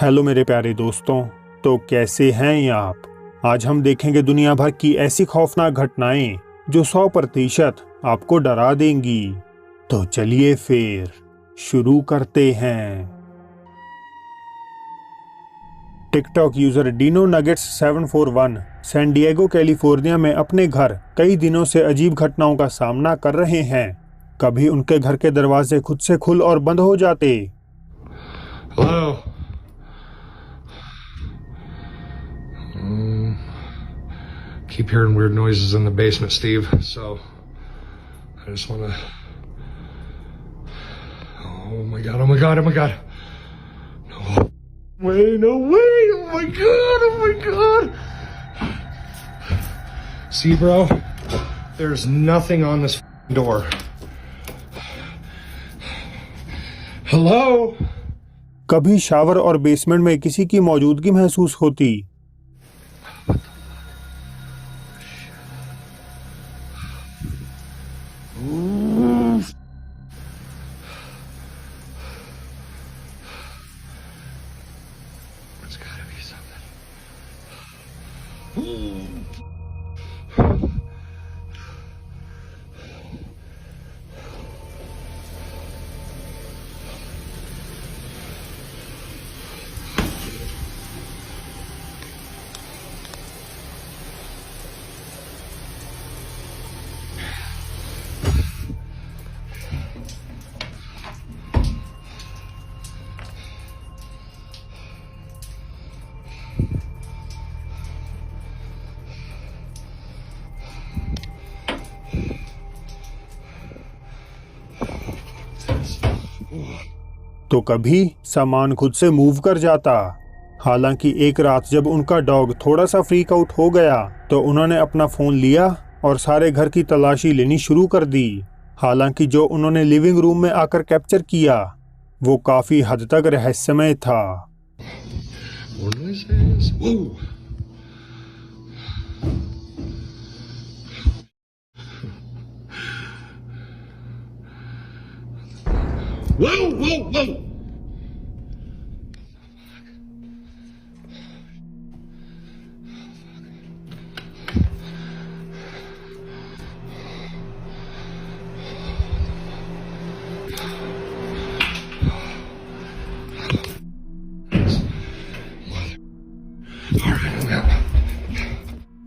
Hello मेरे प्यारे दोस्तों। तो कैसे हैं आप। आज हम देखेंगे दुनिया भर की ऐसी खौफनाक घटनाएं जो 100% आपको डरा देंगी। तो चलिए फिर शुरू करते हैं। TikTok user Dino Nuggets 741 San Diego California में अपने घर कई दिनों से अजीब घटनाओं का सामना कर रहे हैं। कभी उनके घर के दरवाजे खुद से खुल और बंद हो जाते। Hello. Keep hearing weird noises in the basement, Steve. So I just want to. Oh my god! Oh my god! Oh my god! No way! No way! Oh my god! Oh my god! See, bro, there's nothing on this door. Hello. कभी shower और basement में किसी की मौजूदगी महसूस होती। There's gotta be something. तो कभी सामान खुद से मूव कर जाता। हालांकि एक रात जब उनका डॉग थोड़ा सा फ्रीक आउट हो गया तो उन्होंने अपना फोन लिया और सारे घर की तलाशी लेनी शुरू कर दी। हालांकि जो उन्होंने लिविंग रूम में आकर कैप्चर किया वो काफी हद तक रहस्यमय था। More noises. Whoa. Whoa, whoa, whoa!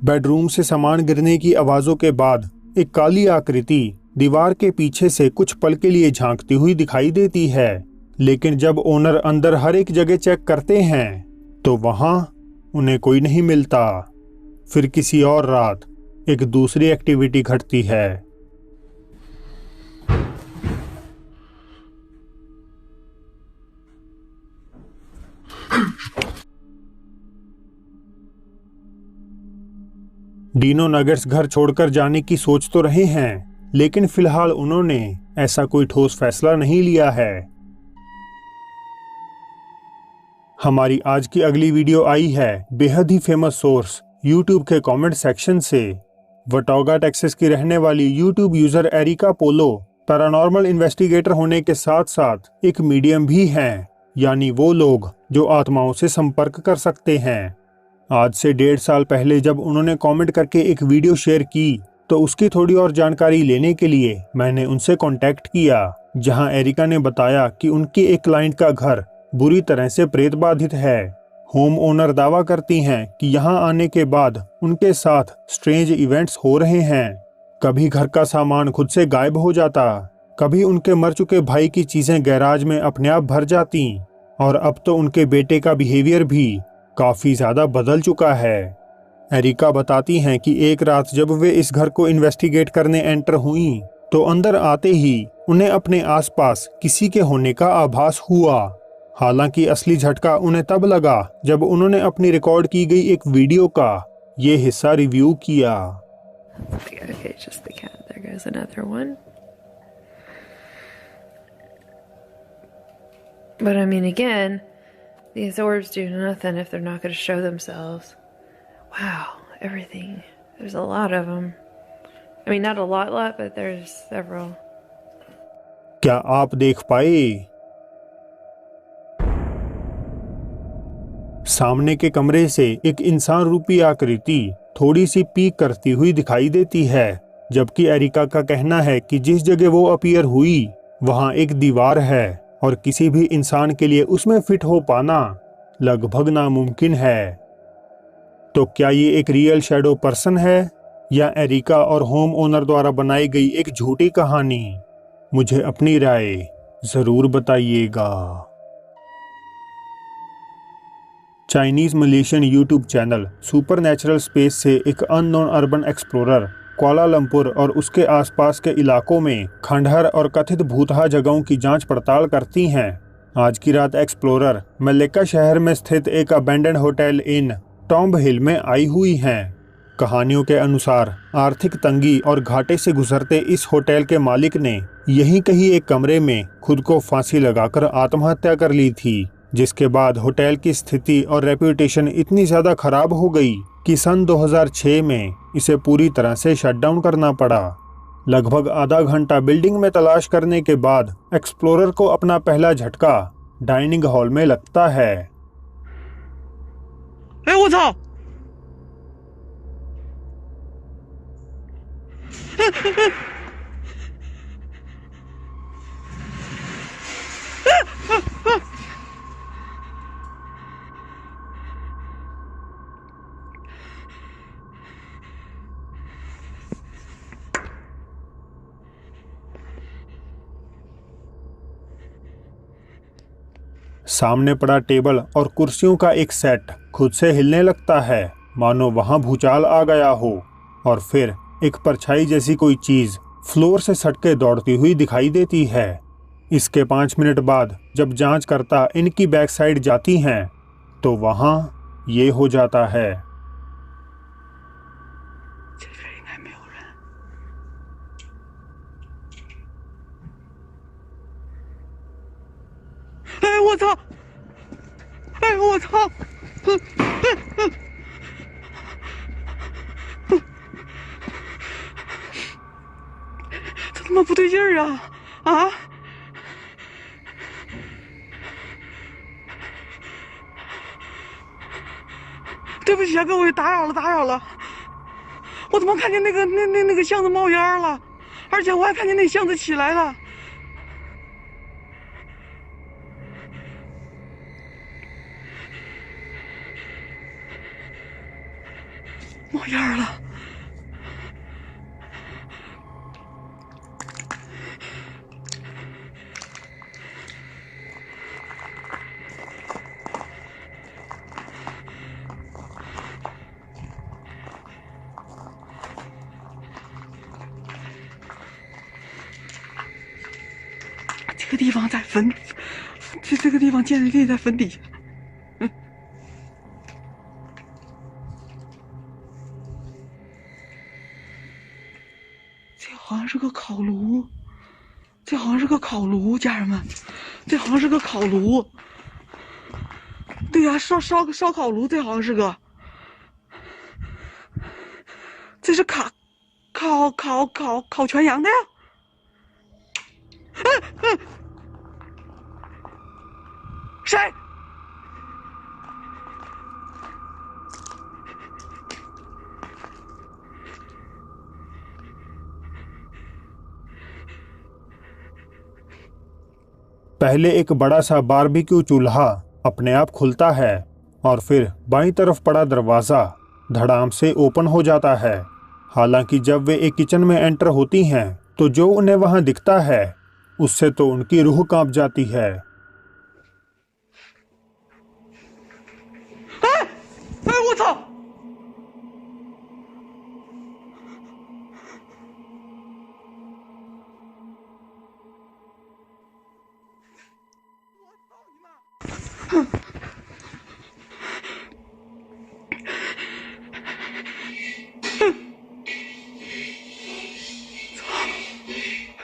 Bedroom से सामान गिरने की आवाजों के बाद एक काली आकृति दीवार के पीछे से कुछ पल के लिए झांकती हुई दिखाई देती है। लेकिन जब ओनर अंदर हर एक जगह चेक करते हैं तो वहां उन्हें कोई नहीं मिलता। फिर किसी और रात एक दूसरी एक्टिविटी घटती है। डिनो नगेट्स घर छोड़कर जाने की सोच तो रहे हैं, लेकिन फिलहाल उन्होंने ऐसा कोई ठोस फैसला नहीं लिया है। हमारी आज की अगली वीडियो आई है बेहद ही फेमस सोर्स यूट्यूब के कमेंट सेक्शन से। वटोगा टेक्सास की रहने वाली यूट्यूब यूजर एरिका पोलो पैरानॉर्मल इन्वेस्टिगेटर होने के साथ साथ एक मीडियम भी हैं, यानी वो लोग जो आत्माओं से संपर्क कर सकते हैं। आज से 1.5 साल पहले जब उन्होंने कमेंट करके एक वीडियो शेयर की तो उसकी थोड़ी और जानकारी लेने के लिए मैंने उनसे कांटेक्ट किया, जहां एरिका ने बताया कि उनके एक क्लाइंट का घर बुरी तरह से प्रेत बाधित है। होम ओनर दावा करती हैं कि यहां आने के बाद उनके साथ स्ट्रेंज इवेंट्स हो रहे हैं। कभी घर का सामान खुद से गायब हो जाता, कभी उनके मर चुके भाई की चीजें गैराज में अपने आप भर जाती, और अब तो उनके बेटे का बिहेवियर भी काफी ज्यादा बदल चुका है। एरिका बताती हैं कि एक रात जब वे इस घर को इन्वेस्टिगेट करने एंटर हुईं तो अंदर आते ही उन्हें अपने आसपास किसी के होने का आभास हुआ। हालांकि असली झटका उन्हें तब लगा जब उन्होंने अपनी रिकॉर्ड की गई एक वीडियो का ये हिस्सा रिव्यू किया। Okay, just the cat. There goes another one. But I mean, again, these orbs do nothing if they're not going to show themselves. Wow, everything. There's a lot of them. I mean, not a lot, but there's several. क्या आप देख पाए? सामने के कमरे से एक इंसान रूपी आकृति थोड़ी सी पीक करती हुई दिखाई देती है, जबकि एरिका का कहना है कि जिस जगह वो अपीयर हुई वहां एक दीवार है और किसी भी इंसान के लिए उसमें फिट हो पाना लगभग नामुमकिन है। तो क्या ये एक रियल शैडो पर्सन है या एरिका और होम ओनर द्वारा बनाई गई एक झूठी कहानी? मुझे अपनी राय जरूर बताइएगा। Chinese Malaysian YouTube channel supernatural space से एक अननोन अर्बन एक्सप्लोरर कुआलालंपुर और उसके आसपास के इलाकों में खंडहर और कथित भूतहा जगहों की जांच पड़ताल करती हैं। आज की रात एक्सप्लोरर मलेक्का शहर में स्थित एक अबेंडन होटल इन टॉम्ब हिल में आई हुई हैं। कहानियों के अनुसार आर्थिक तंगी और घाटे से गुजरते इस होटल के मालिक ने यहीं कहीं एक कमरे में खुद को फांसी लगाकर आत्महत्या कर ली थी, जिसके बाद होटल की स्थिति और रेप्यूटेशन इतनी ज्यादा खराब हो गई कि सन 2006 में इसे पूरी तरह से शट डाउन करना पड़ा। लगभग आधा घंटा बिल्डिंग में तलाश करने के बाद एक्सप्लोरर को अपना पहला झटका डाइनिंग हॉल में लगता है। 哎，我操！सामने पड़ा टेबल और कुर्सियों का एक सेट खुद से हिलने लगता है, मानो वहां भूचाल आ गया हो, और फिर एक परछाई जैसी कोई चीज फ्लोर से सटके दौड़ती हुई दिखाई देती है। इसके 5 मिनट बाद जब जांचकर्ता इनकी बैक साइड जाती हैं तो वहां ये हो जाता है। 这边应该没有人。哎，我操！哎，我操！这他妈不对劲儿啊！啊！对不起啊，各位，打扰了。我他妈看见那个箱子冒烟了，而且我还看见那箱子起来了。冒烟了。这个地方在坟，这个地方竟然可以在坟底下。这好像是个烤炉，家人们，这好像是个烤炉。对呀、烧烤炉，这好像是个。这是烤全羊的呀。谁？पहले एक बड़ा सा बारबेक्यू चूल्हा अपने आप खुलता है और फिर बाईं तरफ पड़ा दरवाज़ा धड़ाम से ओपन हो जाता है। हालांकि जब वे एक किचन में एंटर होती हैं तो जो उन्हें वहां दिखता है उससे तो उनकी रूह कांप जाती है।我操！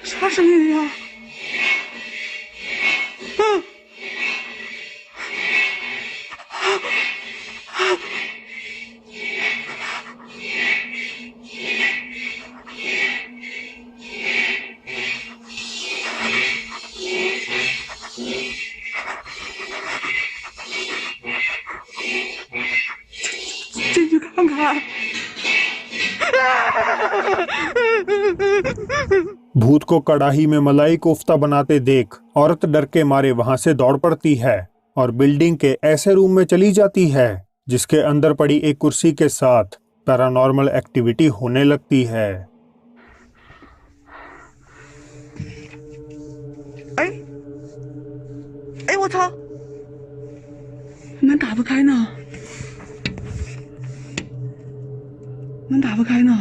啥声音呀？ भूत को कड़ाही में मलाई कोफ्ता बनाते देख औरत डर के मारे वहां से दौड़ पड़ती है और बिल्डिंग के ऐसे रूम में चली जाती है जिसके अंदर पड़ी एक कुर्सी के साथ पैरानॉर्मल एक्टिविटी होने लगती है। 哎，我操！门打不开呢，门打不开呢。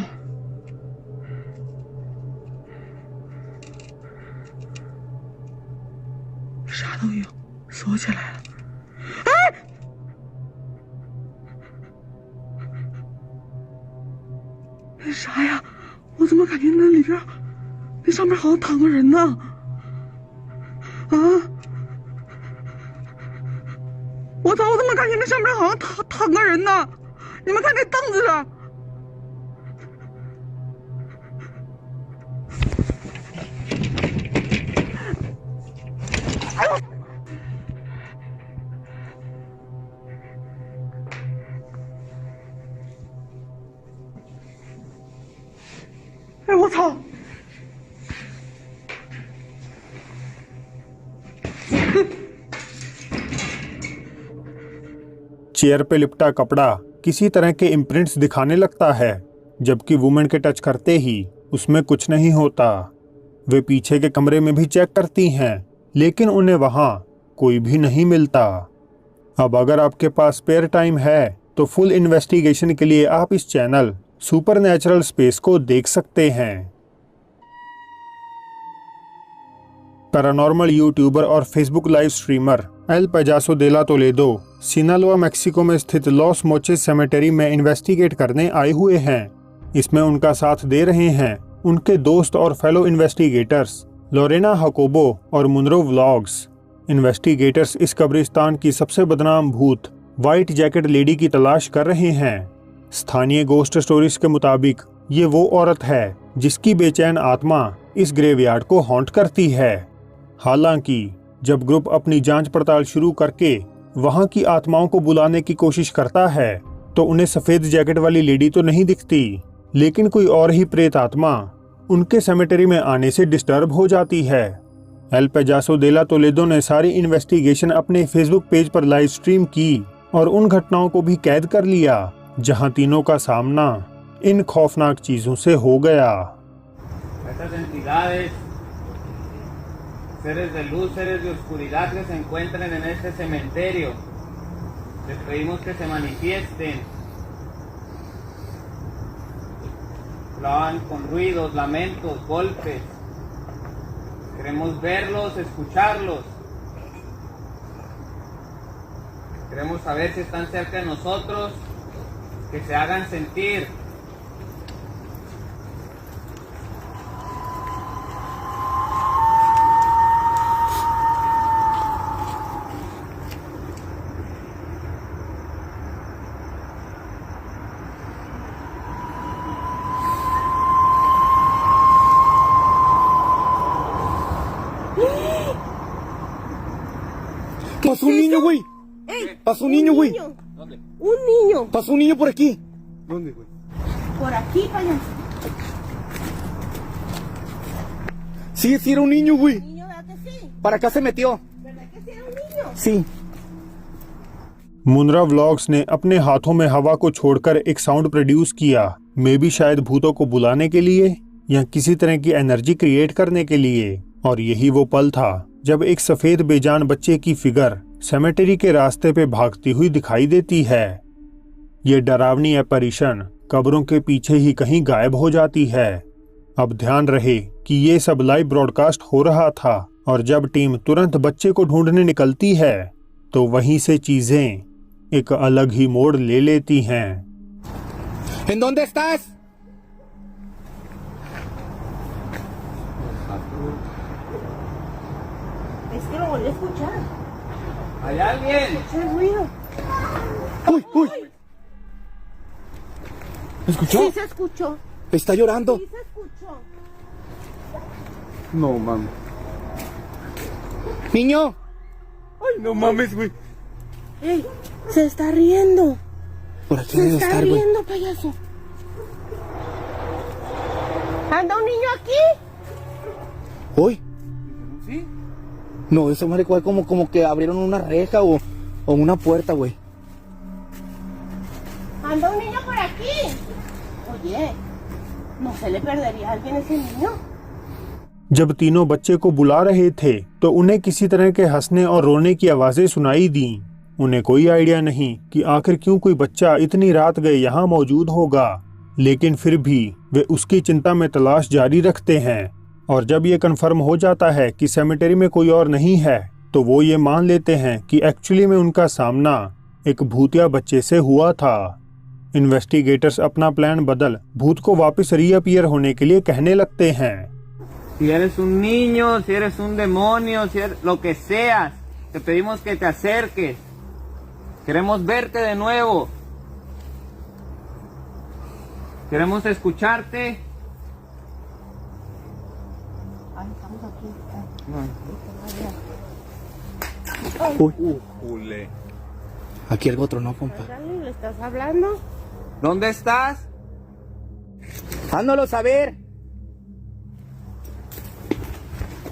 啥都有，锁起来了。哎！那啥呀？我怎么感觉那里边，那上面好像躺个人呢？啊！我操！我怎么感觉那上面好像躺个人呢？你们看那凳子上。哎呦！哎我操！ चेयर पे लिपटा कपड़ा किसी तरह के इम्प्रिंट्स दिखाने लगता है, जबकि वुमेन के टच करते ही उसमें कुछ नहीं होता। वे पीछे के कमरे में भी चेक करती हैं, लेकिन उन्हें वहां कोई भी नहीं मिलता। अब अगर आपके पास स्पेयर टाइम है तो फुल इन्वेस्टिगेशन के लिए आप इस चैनल सुपरनैचुरल स्पेस को देख सकते हैं। पैरानॉर्मल यूट्यूबर और फेसबुक लाइव स्ट्रीमर एल पेजासो देला टोलेडो सिनालोआ मैक्सिको में स्थित लॉस मोचेस सेमेटेरी में इन्वेस्टिगेट करने आए हुए हैं। इसमें उनका साथ दे रहे हैं उनके दोस्त और फेलो इन्वेस्टिगेटर्स लोरेना हकोबो और मुनरो व्लॉग्स। इन्वेस्टिगेटर्स इस कब्रिस्तान की सबसे बदनाम भूत व्हाइट जैकेट लेडी की तलाश कर रहे हैं। स्थानीय गोस्ट स्टोरीज के मुताबिक ये वो औरत है जिसकी बेचैन आत्मा इस ग्रेवयार्ड को हॉन्ट करती है। हालांकि जब ग्रुप अपनी जांच पड़ताल शुरू करके वहां की आत्माओं को बुलाने की कोशिश करता है तो उन्हें सफेद जैकेट वाली लेडी तो नहीं दिखती, लेकिन कोई और ही प्रेत आत्मा उनके सेमेटरी में आने से डिस्टर्ब हो जाती है। एल पेजासो देला टोलेडो ने सारी इन्वेस्टिगेशन अपने फेसबुक पेज पर लाइव स्ट्रीम की और उन घटनाओं को भी कैद कर लिया जहां तीनों का सामना इन खौफनाक चीजों से हो गया। Seres de luz, seres de oscuridad que se encuentren en este cementerio, les pedimos que se manifiesten. Lo hagan con ruidos, lamentos, golpes. Queremos verlos, escucharlos. Queremos saber si están cerca de nosotros, que se hagan sentir. Pasó un niño, güey. Pasó un niño, güey. ¿Dónde? Un niño. Pasó un niño por aquí. ¿Dónde, güey? Por aquí, payaso. Sí, sí era un niño, güey. Niño, ¿verdad que sí? Para acá se metió. ¿Verdad que sí era un niño? Sí. Munra vlogs ने अपने हाथों में हवा को छोड़कर एक sound produce किया, मे भी शायद भूतों को बुलाने के लिए या किसी तरह की एनर्जी क्रिएट करने के लिए। और यही वो पल था जब एक सफेद बेजान बच्चे की फिगर सेमेटरी के रास्ते पे भागती हुई दिखाई देती है। ये डरावनी एपैरिशन कब्रों के पीछे ही कहीं गायब हो जाती है। अब ध्यान रहे कि ये सब लाइव ब्रॉडकास्ट हो रहा था और जब टीम तुरंत बच्चे को ढूंढने निकलती है तो वहीं से चीजें एक अलग ही मोड़ ले लेती हैं। ¿En dónde estás? Es que lo volví a escuchar. ¿Hay alguien? Escuché el ruido. Uy, uy. ¿Escuchó? Sí se escuchó. Está llorando. Sí se escuchó. No mames. Niño. Ay, no mames, güey. ¡Ey! Se está riendo. Por aquí Se debe está estar, güey. riendo, payaso. ¿Anda un niño aquí? Uy. ¿Sí? No, eso madre güey, como que abrieron una reja o una puerta, güey. ¿Anda un niño por aquí? Oye, ¿no se le perdería a alguien ese niño? जब तीनों बच्चे को बुला रहे थे तो उन्हें किसी तरह के हंसने और रोने की आवाजें सुनाई दी। उन्हें कोई आइडिया नहीं कि आखिर क्यों कोई बच्चा इतनी रात गए यहाँ मौजूद होगा, लेकिन फिर भी वे उसकी चिंता में तलाश जारी रखते हैं। और जब ये कन्फर्म हो जाता है कि सेमेटरी में कोई और नहीं है तो वो ये मान लेते हैं कि एक्चुअली में उनका सामना एक भूतिया बच्चे से हुआ था। इन्वेस्टिगेटर्स अपना प्लान बदल भूत को वापस रीअपीयर होने के लिए कहने लगते हैं। Si eres un niño, si eres un demonio, si eres lo que seas, te pedimos que te acerques. Queremos verte de nuevo. Queremos escucharte. Ay, estamos aquí. Uy. Aquí algo tronó, compa. Dale, ¿le estás hablando? ¿Dónde estás? ¡Hándolo saber!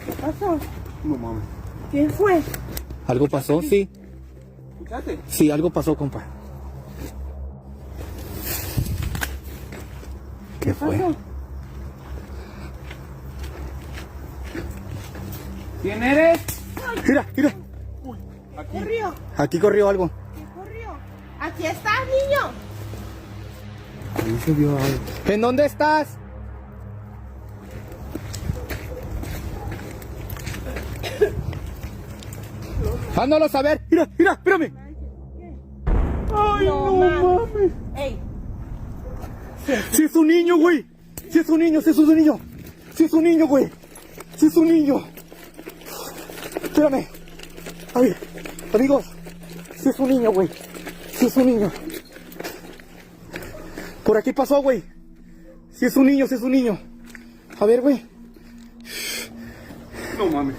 ¿Qué pasó? No mames. ¿Qué fue? ¿Algo pasó? Sí. Escuchate. Sí, algo pasó, compa. ¿Qué fue? pasó? ¿Quién eres? Mira, mira. ¿Qué corrió? Aquí corrió algo. ¿Qué corrió? Aquí estás, niño. Ahí se vio algo. ¿En dónde estás? ¡Hándolo saber! ¡Mira, mira, espérame! ¡Ay, no mames! Ey, ¡Sí es un niño, güey! ¡Sí es un niño, sí es un niño! ¡Sí es un niño, güey! ¡Sí es un niño! Espérame. Ay, amigos, sí es un niño, güey. Sí es un niño. Por aquí pasó, güey. Sí es un niño, sí es un niño. A ver, güey. No mames.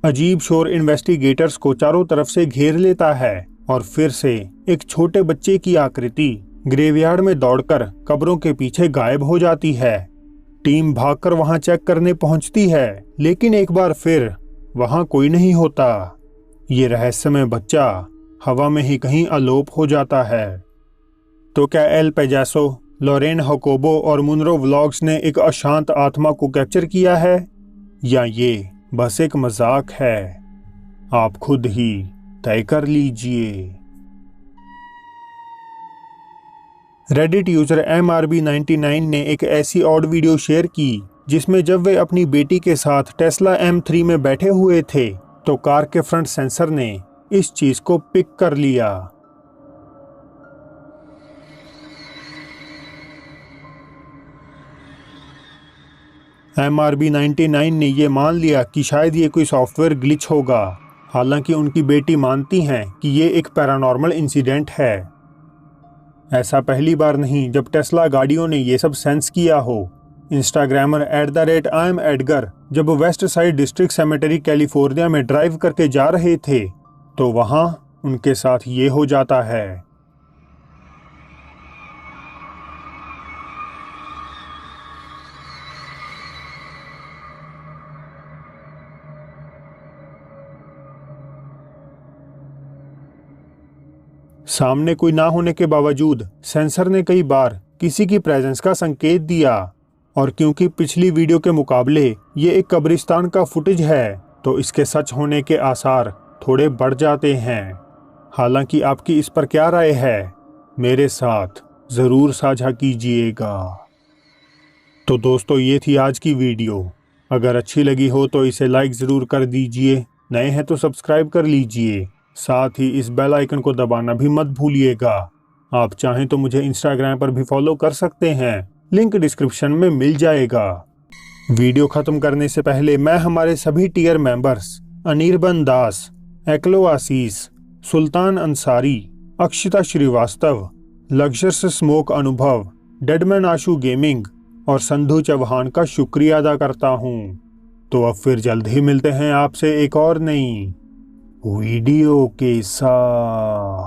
अजीब शोर investigators को चारों तरफ से घेर लेता है और फिर से एक छोटे बच्चे की आकृति ग्रेवयार्ड में दौड़कर कब्रों के पीछे गायब हो जाती है। टीम भागकर वहां चेक करने पहुंचती है, लेकिन एक बार फिर वहां कोई नहीं होता। ये रहस्यमय बच्चा हवा में ही कहीं अलोप हो जाता है। तो क्या एल पेजासो, लॉरेन हकोबो और मुनरो व्लॉग्स ने एक अशांत आत्मा को कैप्चर किया है, या ये बस एक मजाक है? आप खुद ही तय कर लीजिए। रेडिट यूजर MRB99 ने एक ऐसी ऑड वीडियो शेयर की जिसमें जब वे अपनी बेटी के साथ टेस्ला M3 में बैठे हुए थे तो कार के फ्रंट सेंसर ने इस चीज को पिक कर लिया। MRB99 ने ये मान लिया कि शायद ये कोई सॉफ्टवेयर ग्लिच होगा, हालांकि उनकी बेटी मानती हैं कि ये एक पैरानॉर्मल इंसिडेंट है। ऐसा पहली बार नहीं जब टेस्ला गाड़ियों ने ये सब सेंस किया हो। इंस्टाग्रामर @IamEdgar जब west side district cemetery California में ड्राइव करके जा रहे थे तो वहां उनके साथ ये हो जाता है। सामने कोई ना होने के बावजूद सेंसर ने कई बार किसी की प्रेजेंस का संकेत दिया, और क्योंकि पिछली वीडियो के मुकाबले ये एक कब्रिस्तान का फुटेज है तो इसके सच होने के आसार थोड़े बढ़ जाते हैं। हालांकि आपकी इस पर क्या राय है, मेरे साथ ज़रूर साझा कीजिएगा। तो दोस्तों, ये थी आज की वीडियो। अगर अच्छी लगी हो तो इसे लाइक ज़रूर कर दीजिए, नए हैं तो सब्सक्राइब कर लीजिए, साथ ही इस बेल आइकन को दबाना भी मत भूलिएगा। आप चाहें तो मुझे इंस्टाग्राम पर भी फॉलो कर सकते हैं, लिंक डिस्क्रिप्शन में मिल जाएगा। वीडियो खत्म करने से पहले मैं हमारे सभी टीयर मेंबर्स अनिर्बन दास, एकलो आशीष, सुल्तान अंसारी, अक्षिता श्रीवास्तव, लग्जर्स स्मोक अनुभव, डेडमैन आशु गेमिंग और संधु चौहान का शुक्रिया अदा करता हूँ। तो अब फिर जल्द ही मिलते हैं आपसे एक और नई वीडियो के साथ।